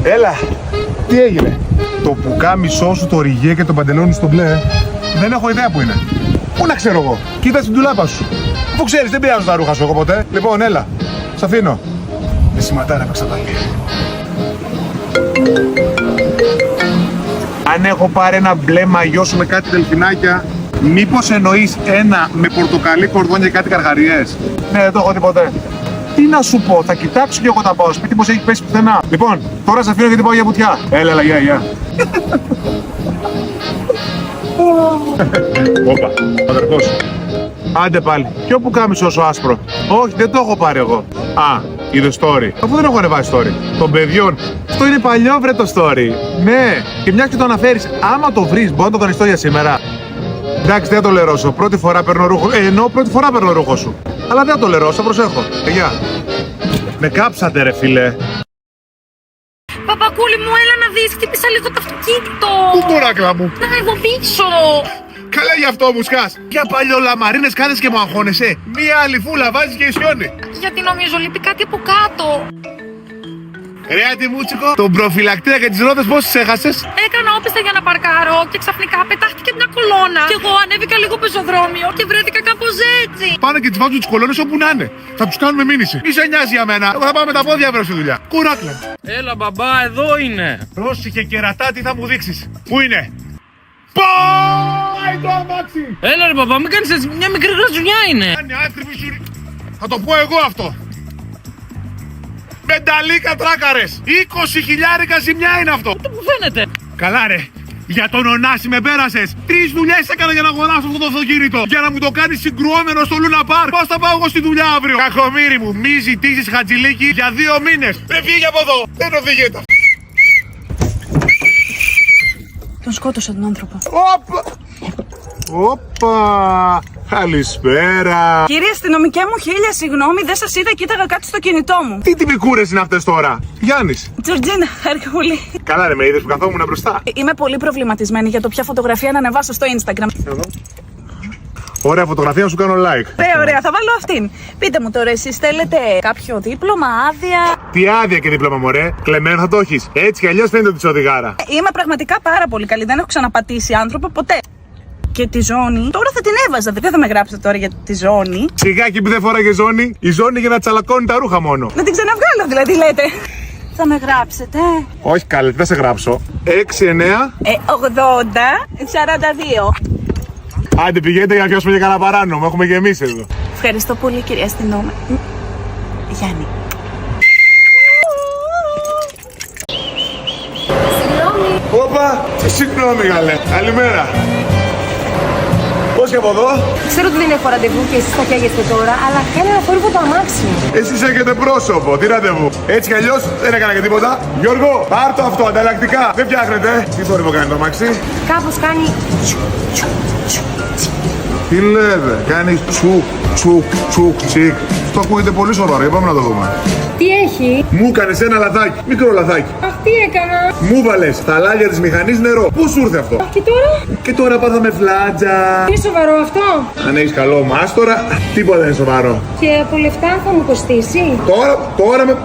Έλα, τι έγινε? Το πουκάμισό σου, το ριγέ και το παντελόνι στο μπλε. Δεν έχω ιδέα που είναι. Πού να ξέρω εγώ? Κοίτα στην τουλάπα σου. Αφού ξέρεις, δεν πειράζω τα ρούχα σου εγώ ποτέ. Λοιπόν, έλα, σ' αφήνω. Με σηματάρα παίξα τα λίγα. Αν έχω πάρει ένα μπλε μαγιό σου με κάτι δελφινάκια, μήπως εννοείς ένα με πορτοκαλί κορδόνια και κάτι καρχαριές? Ναι, δεν το έχω δει ποτέ. Τι να σου πω, θα κοιτάξω κι εγώ τα πάω σπίτι, πως έχει πέσει πουθενά. Λοιπόν, τώρα σε αφήνω γιατί πάω για βουτιά. Έλα, γεια. Όπα, αδερφός. Άντε πάλι. Ποιο που κάμισο όσο άσπρο? Όχι, δεν το έχω πάρει εγώ. Α, είδε story. Αφού δεν έχω ανεβάσει story. Των παιδιών. Αυτό είναι παλιό βρε το story. Ναι, και μια και το αναφέρεις, άμα το βρεις, μπορεί να το δανειστώ για σήμερα. Εντάξει, δεν θα το λερώσω. Πρώτη φορά παίρνω ρούχο. Ενώ πρώτη φορά παίρνω ρούχο σου. Αλλά δεν θα το λερώσω, προσέχω. Γεια. Με κάψατε, ρε φίλε. Παπακούλη μου, έλα να δεις, χτύπησα λίγο το αυτοκίνητο. Πού κοράκλα μου? Να εδώ πίσω. Καλά γι' αυτό μου σκάς. Για παλιολαμαρίνες κάνεις και μου αγχώνεσαι. Μία αληφούλα βάζεις και ισιώνει. Γιατί νομίζω λείπει κάτι από κάτω. Ρε Αντιμούτσικο, τον προφυλακτήρα και τις ρόδες πώς τις έχασες? Έκανα όπιστα για να παρκάρω και ξαφνικά πετάχτηκε μια κολόνα. Και εγώ ανέβηκα λίγο πεζοδρόμιο και βρέθηκα κάπως έτσι. Πάνε και τις βάζουν τις κολόνες όπου να είναι. Θα τους κάνουμε μήνυση. Μη σε νοιάζει για μένα. Εγώ θα πάω με τα πόδια αύριο στη δουλειά. Κουράκλα. Έλα μπαμπά, εδώ είναι. Πρόσεχε κερατά, τι θα μου δείξεις? Πού είναι? Πάει το αμάξι! Έλα ρε μπαμπά, μην κάνεις έτσι, μια μικρή γρατζουνιά είναι. Κάνει άστριβη σου. Θα το πω εγώ αυτό. Μενταλίκα τράκαρες! 20 χιλιάρικα ζημιά είναι αυτό! Τι μου φαίνεται. Καλά ρε! Για τον Ωνάση με πέρασες! 3 δουλειές έκανα για να αγοράσω αυτό το αυτοκίνητο! Για να μου το κάνεις συγκρουόμενο στο Λούνα Παρκ! Πώς θα πάω εγώ στη δουλειά αύριο! Κακομοίρη μου, μη ζητήσεις χατζηλίκι για 2 μήνες! Ρε φύγε από εδώ! Δεν οδηγείται! Τον σκότωσα τον άνθρωπο. Όπα! Καλησπέρα! Κύριε αστυνομικέ μου, χίλια συγγνώμη, δεν σας είδα, κοίταγα κάτι στο κινητό μου. Τι τυπικούρες είναι αυτές τώρα? Γιάννης! Τζορτζίνα, χάρηκα πολύ. Καλά ρε, με είδες που καθόμουν μπροστά? Είμαι πολύ προβληματισμένη για το ποια φωτογραφία να ανεβάσω στο Instagram. Ωραία φωτογραφία να σου κάνω like. Ωραία, θα βάλω αυτήν. Πείτε μου τώρα, εσείς θέλετε κάποιο δίπλωμα, άδεια? Τι άδεια και δίπλωμα μωρέ, κλεμμένο θα το έχεις. Έτσι κι αλλιώς φαίνεται ότι είσαι οδηγάρα. Είμαι πραγματικά πάρα πολύ καλή, δεν έχω ξαναπατήσει άνθρωπο ποτέ. Και τη ζώνη, τώρα θα την έβαζα, δεν θα με γράψετε τώρα για τη ζώνη. Σιγάκι που δεν φοράγε ζώνη, η ζώνη για να τσαλακώνει τα ρούχα μόνο. Να την ξαναβγάλω δηλαδή λέτε. Θα με γράψετε? Όχι καλέ, δεν σε γράψω. 6, 9. 80, 42. Άντε πηγαίνετε για να πιάσουμε και κανένα παράνομο, έχουμε και εμείς εδώ. Ευχαριστώ πολύ κυρία αστυνόμη. Γιάννη. Όπα, συγγνώμη γαλέ. Καλημέρα. Πώς και από εδώ? Ξέρω ότι δεν έχω ραντεβού και εσείς θα καίγεστε τώρα, αλλά κάνε ένα θόρυβο το αμάξι. Εσείς έχετε πρόσωπο, τι ραντεβού? Έτσι κι αλλιώς δεν έκανα και τίποτα. Γιώργο, πάρ' το αυτό, ανταλλακτικά. Δεν φτιάχνετε. Τι θόρυβο κάνει το αμάξι? Κάπως κάνει... Τι λέτε, κάνει τσουκ, τσουκ, τσουκ, τσικ. Αυτό ακούγεται πολύ σοβαρό, πάμε να το δούμε. Τι έχει? Μου έκανες ένα λαθάκι, μικρό λαθάκι. Αχ, τι έκανα? Μου βάλες στα λάλια της μηχανής νερό. Πού σου ήρθε αυτό? Αχ, και τώρα? Και τώρα πάθαμε φλάτζα. Είναι σοβαρό αυτό? Αν έχεις καλό μάστορα, τίποτα δεν είναι σοβαρό. Και από λεφτά θα μου κοστίσει?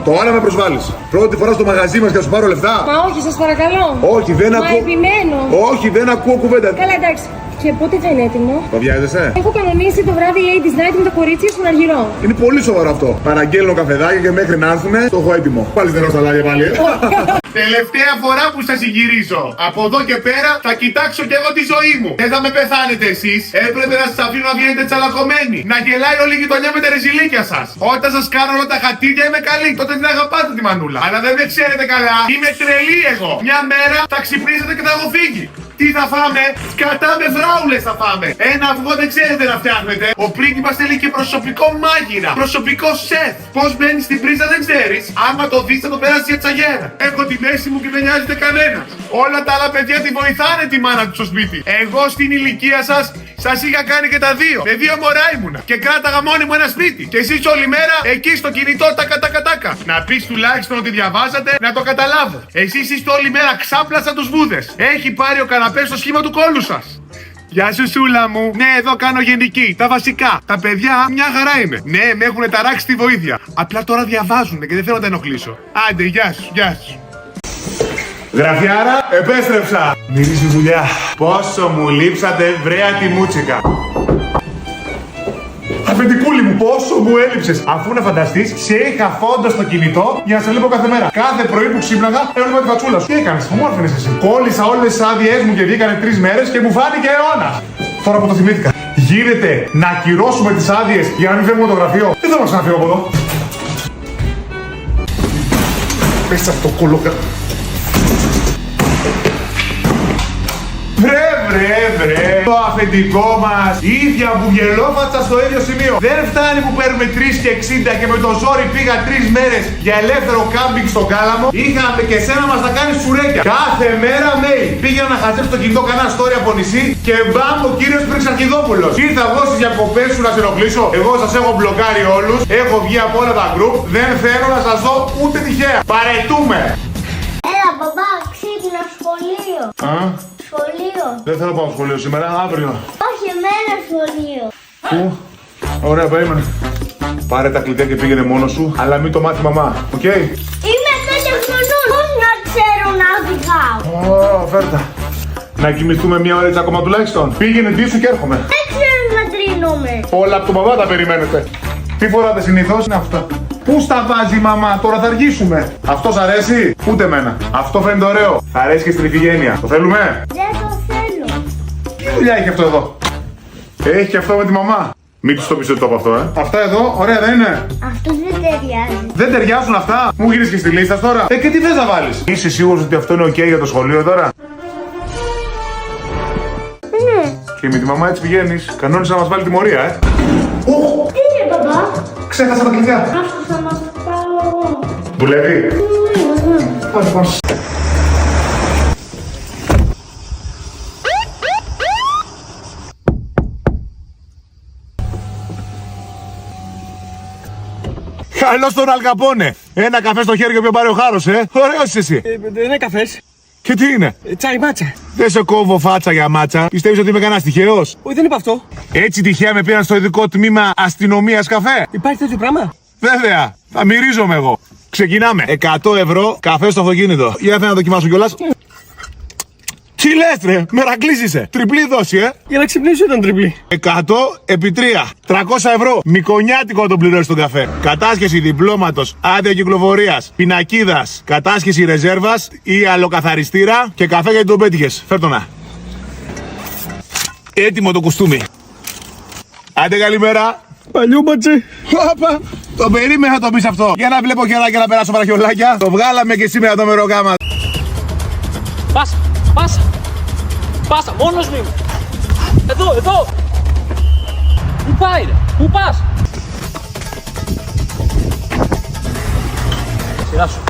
Τώρα με προσβάλλεις. Πρώτη φορά στο μαγαζί μας και να σου πάρω λεφτά. Μα όχι, σας παρακαλώ. Όχι, δεν Μα ακούω. επιμένω. Όχι, δεν ακούω κουβέντα. Καλά, εντάξει. Και πότε θα είναι έτοιμο? Το βιάζεσαι? Έχω κανονίσει το βράδυ Ladies Night με τα κορίτσια στον Αργυρό. Είναι πολύ σοβαρό αυτό. Παραγγέλνω καφεδάκια και μέχρι να έρθουνε το έχω έτοιμο. Πάλι δεν έχω στα λάδια πάλι. Τελευταία φορά που σας συγκυρίζω. Από εδώ και πέρα θα κοιτάξω κι εγώ τη ζωή μου. Δεν θα με πεθάνετε εσείς. Έπρεπε να σας αφήνω να βγαίνετε τσαλακωμένοι. Να γελάει όλη η γειτονιά με τα ρεζιλίκια σας. Όταν σας κάνω όλα τα χατήρια είμαι καλή. Τότε την αγαπάτε τη μανούλα. Αλλά δεν με ξέρετε καλά. Είμαι τρελή εγώ. Μια μέρα θα ξυπνήσετε και θα έχω φύγει. Τι θα φάμε? Σκατά με φράουλες θα φάμε. Ένα αυγό δεν ξέρετε να φτιάχνετε. Ο πρίγκιπας θέλει και προσωπικό μάγειρα. Προσωπικό σεφ. Πώς μπαίνει στην πρίζα δεν ξέρεις. Άμα το δεις θα το περάσει για τσαγέρα. Έχω τη μέση μου και δεν νοιάζεται κανένας. Όλα τα άλλα παιδιά τη βοηθάνε τη μάνα του στο σπίτι. Εγώ στην ηλικία σας είχα κάνει και τα δύο. Με 2 μωρά ήμουνα. Και κράταγα μόνη μου ένα σπίτι. Και εσείς όλη μέρα εκεί στο κινητό τακα. Να πεις τουλάχιστον ότι διαβάζατε να το καταλάβω. Εσείς είστε όλη μέρα ξάπλα σαν τους βούδες. Έχει πάρει ο καναπές στο σχήμα του κόλλου σας. Γεια σου Σούλα μου. Ναι, εδώ κάνω γενική. Τα βασικά. Τα παιδιά μια χαρά είναι. Ναι, με έχουν ταράξει τη βοήθεια. Απλά τώρα διαβάζουν και δεν θέλω να τα ενοχλήσω. Άντε, γεια σου. Γραφιάρα, επέστρεψα. Μυρίζει δουλειά. Πόσο μου λείψατε, βρέα τη μούτσικα. Αφεντικούλη μου, πόσο μου έλειψες. Αφού να φανταστείς, σε είχα φόντο στο κινητό για να σε βλέπω κάθε μέρα. Κάθε πρωί που ξύπναγα, έβλεπα τη φατσούλα σου. Τι έκανες, μου άρφαινες εσύ. Κόλλησα όλες τις άδειές μου και βγήκανε 3 μέρες και μου φάνηκε αιώνας. Τώρα που το θυμήθηκα, γίνεται να ακυρώσουμε τις άδειες για να μην φεύγουμε το γραφείο. Δεν θέλω να ξαναφύγω από εδώ. Μέσα στο κολόκα. Βρε, το αφεντικό μας, η ίδια μπουγελόφατσα στο ίδιο σημείο. Δεν φτάνει που παίρνουμε 3,60 και με το ζόρι πήγα 3 μέρες για ελεύθερο κάμπινγκ στο Κάλαμο. Είχαμε και εσένα μας να κάνεις σουρέκια. Κάθε μέρα mail. Πήγαινα να χαζέψω το κινητό κανένα story από νησί και μπαμ ο κύριος Πριξαρχιδόπουλος. Ήρθα εγώ στις διακοπές σου να σε ενοχλήσω. Εγώ σας έχω μπλοκάρει όλους. Έχω βγει από όλα τα group. Δεν θέλω να σας δω ούτε τυχαία. Παρετούμε. Έλα μπαμπά, ξύπνα σχολείο. Σχολείο. Δεν θέλω να πάω σχολείο σήμερα, αύριο. Όχι εμένα σχολείο. Πού? Ωραία, περίμενε. Πάρε τα κλειδιά και πήγαινε μόνος σου, αλλά μην το μάθει μαμά, οκ? Είμαι 5 χρονών. Πώς να ξέρω να οδηγάω. Φέρτα. Να κοιμηθούμε μια ώρα ακόμα τουλάχιστον. Πήγαινε ντύσου και έρχομαι. Δεν ξέρω να τρίνομαι. Όλα από τον μπαμπά τα περιμένετε. Τι φοράτε συνήθως? Είναι αυτά. Πού στα βάζει η μαμά, τώρα θα αργήσουμε. Αυτό σ' αρέσει? Ούτε εμένα. Αυτό φαίνεται ωραίο. Αρέσει και στην οικογένεια. Το θέλουμε? Δεν το θέλω. Τι δουλειά έχει αυτό εδώ? Έχει και αυτό με τη μαμά. Μην του το πεις ότι το από αυτό, Αυτά εδώ, ωραία δεν είναι? Αυτό δεν ταιριάζει. Δεν ταιριάζουν αυτά. Μου γυρίσει και στη λίστα τώρα. Και τι θες να βάλεις? Είσαι σίγουρος ότι αυτό είναι ok για το σχολείο τώρα? Ναι. Και με τη μαμά έτσι πηγαίνεις. Κανόνισε να μας βάλει τιμωρία, Τι είναι μπαμπά? Ξέχασα τα κλειδιά. Άστο θα μας πάω εγώ. Δουλεύει. Πάμε πάνω. Καλώς τον Αλκαπόνε. Ένα καφέ στο χέρι και πιο πάρει ο χάρος, Ωραίος είσαι εσύ. Δεν είναι καφές. Και τι είναι? Τσάι μάτσα. Δεν σε κόβω φάτσα για μάτσα. Πιστεύεις ότι είμαι κανένας τυχαίος? Όχι, δεν είπα αυτό. Έτσι τυχαία με πήραν στο ειδικό τμήμα αστυνομίας καφέ? Υπάρχει τέτοιο πράγμα. Βέβαια. Θα μυρίζομαι εγώ. Ξεκινάμε. 100 ευρώ καφέ στο αυτοκίνητο. Για θέλω να δοκιμάσω κιόλας. Τι λες ρε, μερακλής είσαι. Τριπλή δόση, Για να ξυπνήσω ήταν τριπλή. 100 επί 3. 300 ευρώ. Μικονιάτικο να τον πληρώσεις τον καφέ. Κατάσχεση διπλώματος άδεια κυκλοφορίας, πινακίδας, κατάσχεση ρεζέρβας ή αλλοκαθαριστήρα και καφέ γιατί τον πέτυχες. Φέρ' το να. Έτοιμο το κουστούμι. Άντε καλημέρα. Παλιούμπατσε. Όπα. Το περίμενα να το πεις αυτό. Για να βλέπω καιρά και να περάσω βραχιολάκια. Το βγάλαμε και σήμερα το μεροκάμα. Πάσα, μόνος μου είμαι. Εδώ. Πού πάει ρε, πού πας? Σειρά σου.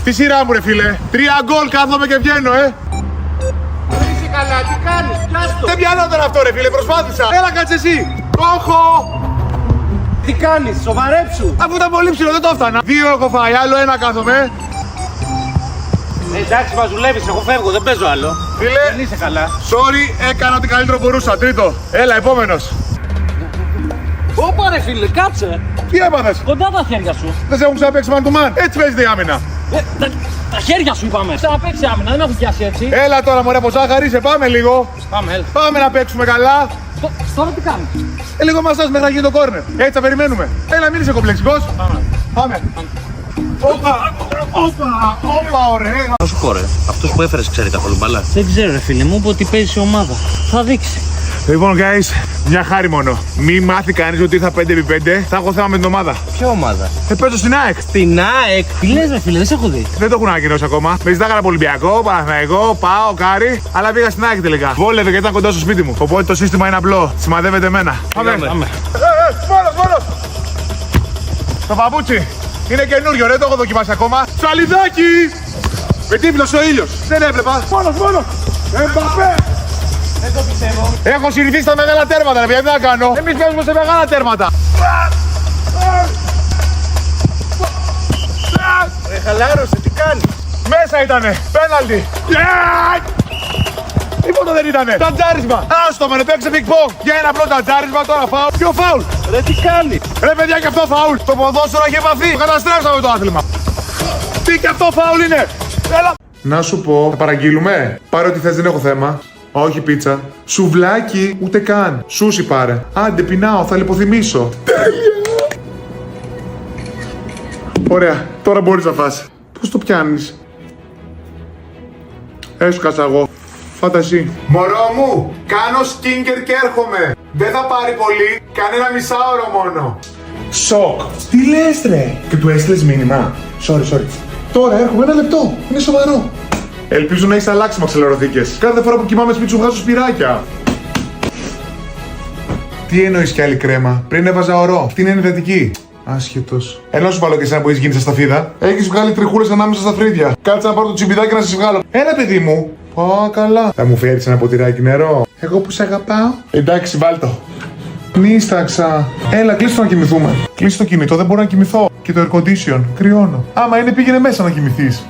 Τι σειρά μου ρε φίλε. 3 γκολ κάθομαι και βγαίνω, Είσαι καλά, τι κάνεις, πιάστο. Δεν πιανόταν αυτό ρε φίλε, προσπάθησα. Έλα κάτσε εσύ. Το έχω. Τι κάνεις, σοβαρέψου. Αφού ήταν πολύ ψηλό δεν το έφτανα. 2 έχω φάει, άλλο 1 κάθομαι. Εντάξει, μα δουλεύεις, εγώ φεύγω, δεν παίζω άλλο. Φίλε, Δεν είσαι καλά. sorry, έκανα ό,τι καλύτερο μπορούσα. Τρίτο. Έλα, επόμενος. Ωπα ρε φίλε, κάτσε. Τι έπαθες? Κοντά τα χέρια σου. Δεν σε έχουν ξαναπέξει man to man. Έτσι παίζεται η άμυνα. Τα χέρια σου είπαμε. Θα παίξει άμυνα, δεν έχω πιάσει έτσι. Έλα τώρα μωρέ από ζάχαρη, σε πάμε λίγο. Πάμε, έλα. Πάμε να παίξουμε καλά. Τώρα τι κάνεις? Λίγο μασάζ μέχρι να γίνει το κόρνερ. Έτσι θα περιμένουμε. Έλα, μην είσαι κομπλεξικός. Πάμε. Όπα, ωραία. Να σου πω ρε, αυτός που έφερες ξέρει τα κολυμπάλα. Δεν ξέρω ρε φίλε, μου είπε ότι παίζει η ομάδα. Θα δείξει. Λοιπόν, guys, μια χάρη μόνο. Μη μάθει κανείς ότι ήρθα 5x5. Θα έχω θέμα με την ομάδα. Ποια ομάδα? Παίζω στην ΑΕΚ. Την ΑΕΚ. Τι λες ρε φίλε, δεν σε έχω δει. Δεν το έχουν ανακοινώσει ακόμα. Με ζητάγανε από Ολυμπιακό, Παναθηναϊκό, πάω, Κάρι. Αλλά πήγα στην ΑΕΚ τελικά. Βόλευε γιατί ήταν κοντά στο σπίτι μου. Οπότε το σύστημα είναι απλό. Σημαδεύεται εμένα. Πάμε. Μόνος. Το παπούτσι. Είναι καινούριο, δεν το έχω δοκιμάσει ακόμα. Σαλιδάκι! Με τύφλος ο ήλιος. Δεν έβλεπα. Μόνος. Εμπαπέ! Δεν το πιστεύω. Έχω συνηθίσει στα μεγάλα τέρματα, ρε παιδιά, τι να κάνω. Εμείς παίζουμε σε μεγάλα τέρματα. Ρε χαλάρωσε, τι κάνεις? Μέσα ήτανε. Πέναλτι. Τίποτα δεν ήτανε. Τατζάρισμα. Άστο με, παίξε big pong. Για ένα απλό τατζάρισμα, τώρα φάουλ. Ποιο φάουλ? Ρε τι κάνεις? Ρε παιδιά, και αυτό φάουλ. Το ποδόσφαιρο έχει επαφή. Το καταστρέψαμε το άθλημα. Τι και αυτό φάουλ είναι. Έλα. Να σου πω, θα παραγγείλουμε. Πάρε ό,τι θες, δεν έχω θέμα. Όχι πίτσα. Σουβλάκι, ούτε καν. Σούσι πάρε. Άντε, πεινάω, θα λιποθυμίσω. Τέλεια! Ωραία, τώρα μπορείς να φας. Πώς το πιάνεις? Έσκασα εγώ. Φάτα εσύ. Μωρό μου, κάνω skincare και έρχομαι. Δεν θα πάρει πολύ, κανένα μισάωρο μόνο. Σοκ. Τι λες ρε? Και του έστειλες μήνυμα? Sorry. Τώρα έρχομαι, 1 λεπτό. Είναι σοβαρό. Ελπίζω να έχεις αλλάξει μαξιλαρωθήκες. Κάθε φορά που κοιμάμαι σπίτι σου βγάζω σπυράκια. Τι εννοείς κι άλλη κρέμα? Πριν έβαζα ορό. Αυτή είναι ενυδατική. Άσχετος. Ενώ σου βάλω και εσένα που έχεις γίνει στα σταφίδα. Έχεις βγάλει τριχούλες ανάμεσα στα φρύδια. Κάτσε να πάρω το τσιμπιδάκι να σας βγάλω. Έλα, παιδί μου. Πω, καλά. Θα μου φέρεις ένα ποτηράκι νερό? Εγώ που σε αγαπάω. Εντάξει, βάλτο. Νίσταξα. Έλα, κλείστο να κοιμηθούμε. Κλείσει το κινητό, δεν μπορώ να κοιμηθώ. Και το air condition. Κρυώνω. Άμα είναι, πήγαινε μέσα να κοιμηθείς.